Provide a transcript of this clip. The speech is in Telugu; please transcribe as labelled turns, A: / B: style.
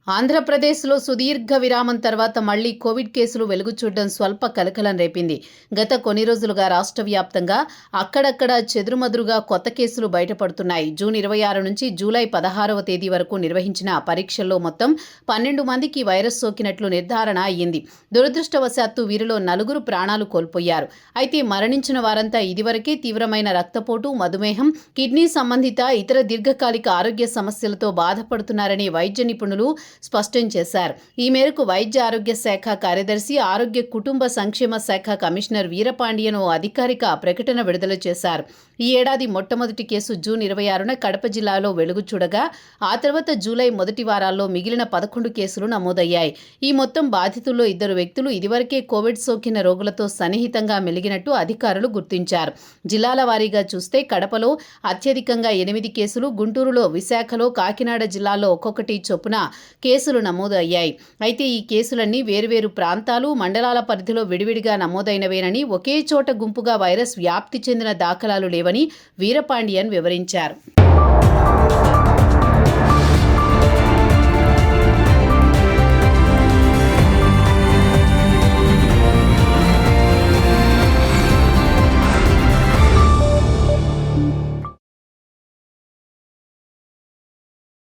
A: ఆంధ్రప్రదేశ్లో సుదీర్ఘ విరామం తర్వాత మళ్లీ కోవిడ్ కేసులు వెలుగుచూడడం స్వల్ప కలకలం రేపింది. గత కొన్ని రోజులుగా రాష్ట్ర వ్యాప్తంగా అక్కడక్కడ చెదురుమదురుగా కొత్త కేసులు బయటపడుతున్నాయి. జూన్ 26 నుంచి జూలై 16వ తేదీ వరకు నిర్వహించిన పరీక్షల్లో మొత్తం 12 మందికి వైరస్ సోకినట్లు నిర్ధారణ అయ్యింది. దురదృష్టవశాత్తు వీరిలో 4 ప్రాణాలు కోల్పోయారు. అయితే మరణించిన వారంతా ఇదివరకే తీవ్రమైన రక్తపోటు, మధుమేహం, కిడ్నీ సంబంధిత ఇతర దీర్ఘకాలిక ఆరోగ్య సమస్యలతో బాధపడుతున్నారని వైద్య నిపుణులు స్పష్టం చేశారు. ఈ మేరకు వైద్య ఆరోగ్య శాఖ కార్యదర్శి, ఆరోగ్య కుటుంబ సంక్షేమ శాఖ కమిషనర్ వీరపాండియన్ ఓ అధికారిక ప్రకటన విడుదల చేశారు. ఈ ఏడాది మొట్టమొదటి కేసు జూన్ 26న కడప జిల్లాలో వెలుగు చూడగా ఆ తర్వాత జూలై మొదటి వారాల్లో మిగిలిన 11 కేసులు నమోదయ్యాయి. ఈ మొత్తం బాధితుల్లో 2 వ్యక్తులు ఇదివరకే కోవిడ్ సోకిన రోగులతో సన్నిహితంగా మెలిగినట్టు అధికారులు గుర్తించారు. జిల్లాల వారీగా చూస్తే కడపలో అత్యధికంగా 8 కేసులు, గుంటూరులో, విశాఖలో, కాకినాడ జిల్లాలో ఒక్కొక్కటి చొప్పున కేసులు నమోదు అయ్యాయి. అయితే ఈ కేసులన్నీ వేర్వేరు ప్రాంతాలు, మండలాల పరిధిలో విడివిడిగా నమోదైనవేనని, ఒకే చోట గుంపుగా వైరస్ వ్యాప్తి చెందిన దాఖలాలు లేవని వీరపాండియన్ వివరించారు.